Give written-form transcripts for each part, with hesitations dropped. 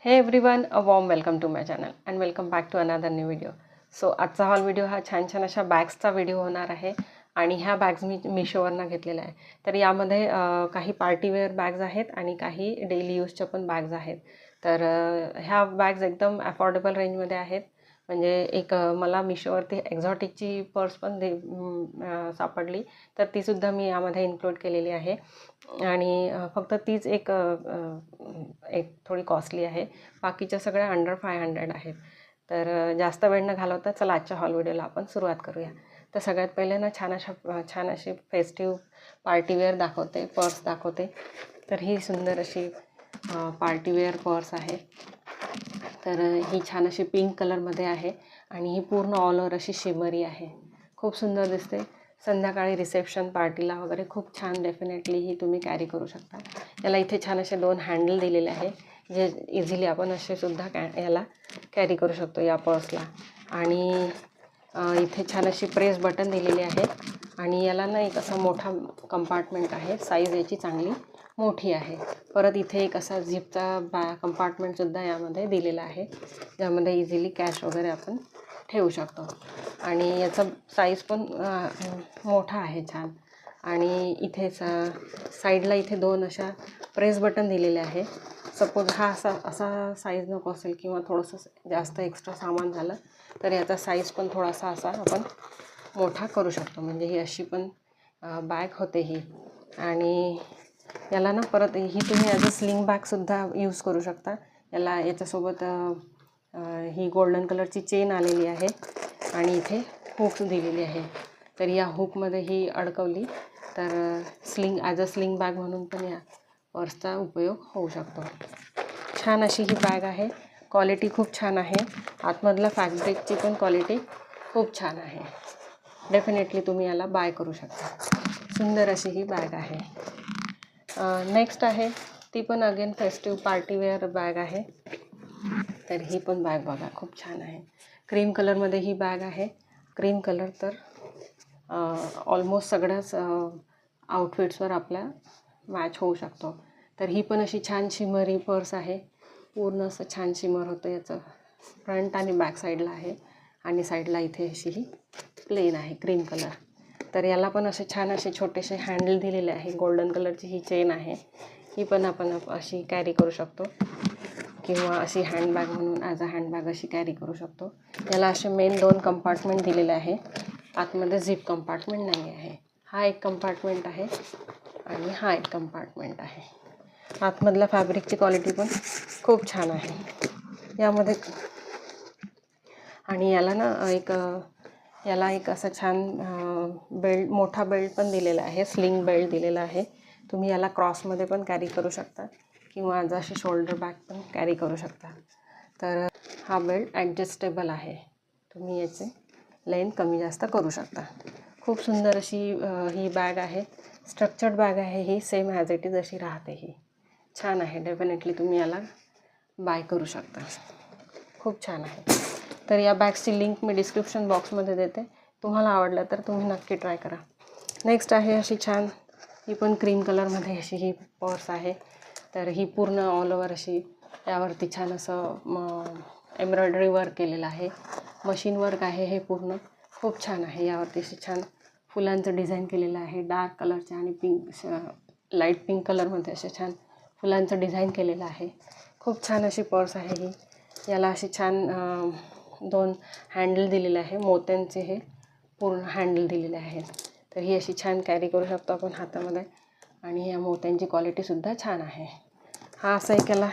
हे everyone, a warm welcome to my channel and welcome back to another new video. So आजचा haul video हा छान छान अशा बॅग्सचा व्हिडिओ होणार आहे. आणि ह्या बॅग्स मी मिशोवरनं घेतलेल्या आहे. तर यामध्ये काही पार्टीवेअर बॅग्स आहेत आणि काही डेली यूजच्या पण बॅग्स आहेत. तर ह्या बॅग्स एकदम अफोर्डेबल रेंजमध्ये आहेत. म्हणजे एक मला मिशोवरती एक्झॉटिकची पर्स पण सापडली, तर तीसुद्धा मी यामध्ये इन्क्लूड केलेली आहे. आणि फक्त तीच एक थोडी कॉस्टली आहे. बाकीच्या सगळ्या अंडर 500 आहेत. तर जास्त वेळ न घालवता चला आजच्या हॉल व्हिडिओला आपण सुरुवात करूया. तर सगळ्यात पहिले ना छान अशी फेस्टिव्ह पार्टीवेअर दाखवते, पर्स दाखवते. तर ही सुंदर अशी पार्टीवेअर पर्स आहे. तर ही छान अशी पिंक कलरमध्ये आहे आणि ही पूर्ण ऑल ओव्हर अशी शिमरी आहे. खूप सुंदर दिसते. संध्याकाळी रिसेप्शन पार्टीला वगैरे खूप छान डेफिनेटली ही तुम्ही कॅरी करू शकता. याला इथे छान असे 2 हँडल दिलेले आहे, जे इझिली आपण असे सुद्धा याला कॅरी करू शकतो या पर्सला. आणि इथे छान अशी प्रेस बटन दिलेली आहे आणि याला ना एक असा मोठा कंपार्टमेंट आहे. साईज याची चांगली मोठी आहे. परत इथे एक असा झिपचा कंपार्टमेंटसुद्धा यामध्ये दिलेला आहे, ज्यामध्ये इझिली कॅश वगैरे आपण ठेवू शकतो. आणि याचा साईज पण मोठा आहे छान. आणि इथे साईडला इथे 2 अशा प्रेस बटन दिलेले आहे. सपोज हा असा साईज नको असेल किंवा थोडंसं जास्त एक्स्ट्रा सामान झालं तर याचा साईज पण थोडासा असा आपण मोठा करू शकतो. म्हणजे ही अशी पण बॅग होते ही. आणि याला ना परत ही तुम्ही ॲज अ स्लिंग बॅगसुद्धा यूज करू शकता. याच्यासोबत ही गोल्डन कलरची चेन आलेली आहे आणि इथे हुक्स दिलेली आहे. तर या हुकमध्ये ही अडकवली तर ॲज अ स्लिंग बॅग म्हणून पण या पर्सचा उपयोग होऊ शकतो. छान अशी ही बॅग आहे. क्वालिटी खूप छान आहे. आतमधला फॅब्रिकची पण क्वालिटी खूप छान आहे. डेफिनेटली तुम्ही याला बाय करू शकता. सुंदर अशी ही बॅग आहे. नेक्स्ट आहे ती पण अगेन फेस्टिव्ह पार्टीवेअर बॅग आहे. तर ही पण बॅग बघा, खूप छान आहे. क्रीम कलरमध्ये ही बॅग आहे. क्रीम कलर तर ऑलमोस्ट सगळ्याच आउटफिट्सवर आपल्या मॅच होऊ शकतो. तर ही पण अशी छान शिमरी पर्स आहे. पूर्ण असं छान शिमर होतं याचं. फ्रंट आणि बॅक साईडला आहे आणि साईडला इथे अशी ही प्लेन आहे क्रीम कलर. तर याला पण असे छान असे छोटेसे हँडल दिलेले आहे. गोल्डन कलरची ही चेन आहे. ही पण आपण अशी कॅरी करू शकतो किंवा अशी हँडबॅग म्हणून ॲज अ हँडबॅग अशी कॅरी करू शकतो. याला असे मेन 2 कंपार्टमेंट दिलेले आहे. आतमध्ये झिप कंपार्टमेंट नाही आहे. हा एक कंपार्टमेंट आहे आणि हा एक कंपार्टमेंट आहे. आतमधला फॅब्रिकची क्वालिटी पण खूप छान आहे यामध्ये. आणि याला एक असं छान बेल्ट, मोठा बेल्ट पण दिलेला आहे. स्लिंग बेल्ट दिलेला आहे. तुम्ही याला क्रॉसमध्ये पण कॅरी करू शकता किंवा अशी शोल्डर बॅग पण कॅरी करू शकता. तर हा बेल्ट ॲडजस्टेबल आहे. तुम्ही याचे लेंथ कमी जास्त करू शकता. खूप सुंदर अशी ही बॅग आहे. स्ट्रक्चर्ड बॅग आहे ही. सेम ॲज इट इज अशी राहते ही. छान आहे. डेफिनेटली तुम्ही याला बाय करू शकता. खूप छान आहे. तर या बॅग्सची लिंक मी डिस्क्रिप्शन बॉक्समध्ये देते. तुम्हाला आवडलं तर तुम्ही नक्की ट्राय करा. नेक्स्ट आहे अशी छान, ही पण क्रीम कलरमध्ये अशी ही पर्स आहे. तर ही पूर्ण ऑल ओव्हर अशी यावरती छान असं एम्ब्रॉयडरी वर्क केलेलं आहे. मशीन वर्क आहे हे पूर्ण. खूप छान आहे. यावरती अशी छान फुलांचं डिझाईन केलेलं आहे. डार्क कलरच्या आणि लाईट पिंक कलरमध्ये असे छान फुलांचं डिझाईन केलेलं आहे. खूप छान अशी पर्स आहे ही. याला अशी छान 2 हँडल दिलेले आहे. मोत्यांचे हे पूर्ण हँडल दिलेले आहेत. तर ही अशी छान कॅरी करू शकतो आपण हातामध्ये. आणि या मोत्यांची क्वालिटीसुद्धा छान आहे. हा असा एक याला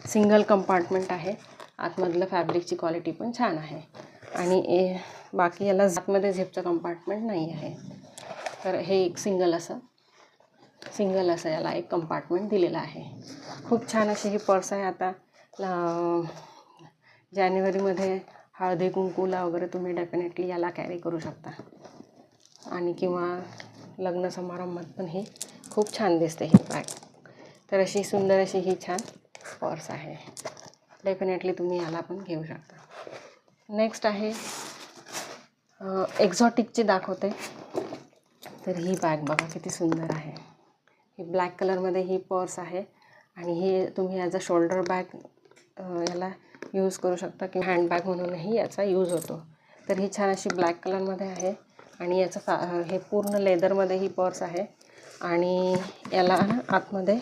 सिंगल कंपार्टमेंट आहे. आतमधलं फॅब्रिकची क्वालिटी पण छान आहे. आणि बाकी याला आतमध्ये झिपचं कंपार्टमेंट नाही आहे. तर हे एक सिंगल असं याला एक कंपार्टमेंट दिलेलं आहे. खूप छान अशी ही पर्स आहे. आता जानेवारीमध्ये हळदी कुंकूला वगैरे तुम्ही डेफिनेटली याला कॅरी करू शकता. आणि किंवा लग्न समारंभात पण ही खूप छान दिसते ही बॅग. तर अशी सुंदर अशी ही छान पर्स आहे. डेफिनेटली तुम्ही याला पण घेऊ शकता. नेक्स्ट आहे एक्झॉटिकची दाखवते. तर ही बॅग बघा किती सुंदर आहे. ही ब्लॅक कलरमध्ये ही पर्स आहे आणि हे तुम्ही ॲज अ शोल्डर बॅग याला यूज करू शकता किंवा हँडबॅग म्हणूनही याचा यूज होतो. तर ही छान अशी ब्लॅक कलरमध्ये आहे आणि याचं हे पूर्ण लेदरमध्ये ही पर्स आहे आणि याला आतमध्ये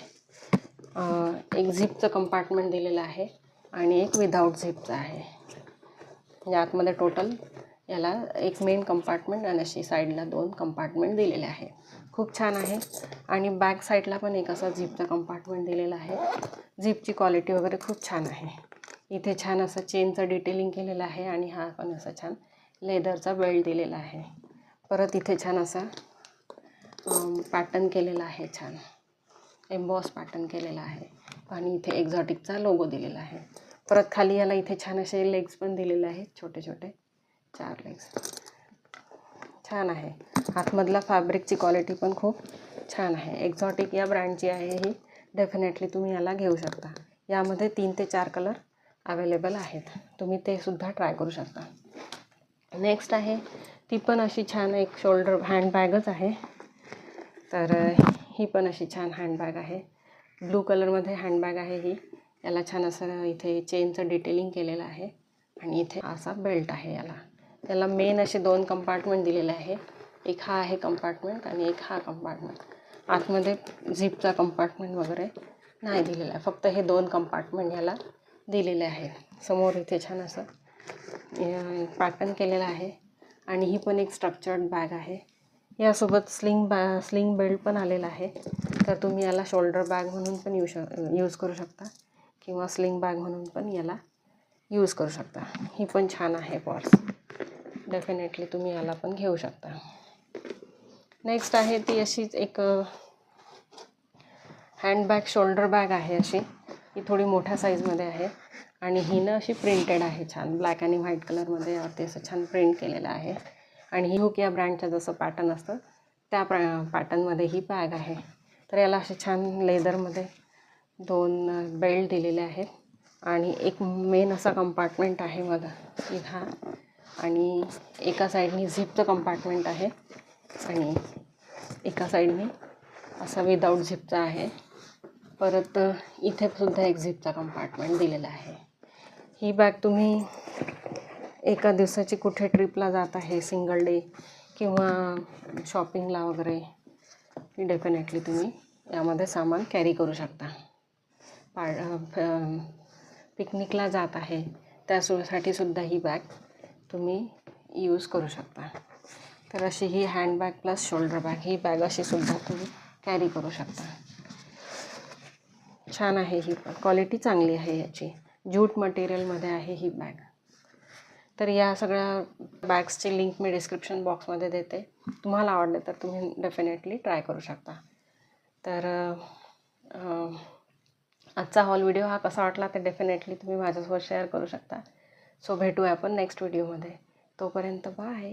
एक झिपचं कंपार्टमेंट दिलेलं आहे आणि एक विदाऊट झिपचं आहे. म्हणजे आतमध्ये टोटल याला एक मेन कंपार्टमेंट आणि अशी साईडला 2 कंपार्टमेंट दिलेले आहे. खूप छान आहे. आणि बॅक साईडला पण एक असा झिपचा कंपार्टमेंट दिलेला आहे. झिपची क्वालिटी वगैरे खूप छान आहे. इथे छान असं चेनचं डिटेलिंग केलेलं आहे आणि हा पण असा छान लेदरचा बेल्ट दिलेला आहे. परत इथे छान असा पॅटर्न केलेला आहे, छान एम्बॉस पॅटर्न केलेला आहे आणि इथे एक्झॉटिकचा लोगो दिलेला आहे. परत खाली याला इथे छान असे लेग्स पण दिलेले आहेत, छोटे छोटे 4 लेग्स. छान आहे. आतमधला फॅब्रिकची क्वालिटी पण खूप छान आहे. एक्झॉटिक या ब्रँडची आहे ही. डेफिनेटली तुम्ही याला घेऊ शकता. यामध्ये 3 ते 4 कलर अवेलेबल आहेत. तुम्ही ते सुद्धा ट्राय करू शकता. नेक्स्ट आहे ती पण अशी छान एक शोल्डर हँडबॅगच आहे. तर ही पण अशी छान हँडबॅग आहे. ब्लू कलरमध्ये हँडबॅग आहे ही. याला छान असं इथे चेनचं डिटेलिंग केलेलं आहे आणि इथे असा बेल्ट आहे याला. त्याला मेन असे 2 कंपार्टमेंट दिलेले आहे. एक हा आहे कंपार्टमेंट आणि एक हा कंपार्टमेंट. आतमध्ये झिपचा कंपार्टमेंट वगैरे नाही दिलेला आहे. फक्त हे 2 कंपार्टमेंट याला दिलेले आहेत. समोर इथे छान असं पॅटर्न केलेलं आहे आणि ही पण एक स्ट्रक्चर्ड बॅग आहे. यासोबत स्लिंग बेल्ट पण आलेला आहे. तर तुम्ही याला शोल्डर बॅग म्हणून पण यूज करू शकता किंवा स्लिंग बॅग म्हणून पण याला यूज करू शकता. ही पण छान आहे पर्स. डेफिनेटली तुम्ही याला पण घेऊ शकता. नेक्स्ट आहे ती अशीच एक हँडबॅग शोल्डर बॅग आहे अशी. ही थोडी मोठ्या साईजमध्ये आहे आणि ही ना अशी प्रिंटेड आहे छान ब्लॅक आणि व्हाईट कलरमध्ये वरती असं छान प्रिंट केलेलं आहे. आणि ही हुक या ब्रँडचं जसं पॅटर्न असतं त्या पॅटर्नमध्ये ही बॅग आहे. तर याला असे छान लेदरमध्ये 2 बेल्ट दिलेले आहेत आणि एक मेन असा कंपार्टमेंट आहे मध्ये हा आणि एका साईडनी झिपचं कंपार्टमेंट आहे आणि एका साईडनी असा विदाऊट झिपचा आहे. परत इथे सुद्धा एक झिपचा कंपार्टमेंट दिलेला आहे. ही बॅग तुम्ही एका दिवसाची कुठे ट्रिपला जात आहे सिंगल डे किंवा शॉपिंगला वगैरे डेफिनेटली तुम्ही यामध्ये सामान कॅरी करू शकता. पिकनिकला जात आहे त्यासाठी सुद्धा ही बॅग तुम्ही यूज करू शकता. तर अशी ही हँडबॅग प्लस शोल्डर बॅग ही बॅग अशी सुद्धा तुम्ही कॅरी करू शकता. छान आहे. ही क्वालिटी चांगली आहे याची. ज्यूट मटेरियलमध्ये आहे ही बॅग. तर या सगळ्या बॅग्सची लिंक मी डिस्क्रिप्शन बॉक्समध्ये देते. तुम्हाला आवडले तर तुम्ही डेफिनेटली ट्राय करू शकता. तर आजचा हॉल व्हिडिओ हा कसा वाटला ते डेफिनेटली तुम्ही माझ्यासोबत शेअर करू शकता. सो भेटूया आपण नेक्स्ट व्हिडिओमध्ये. तोपर्यंत बाय.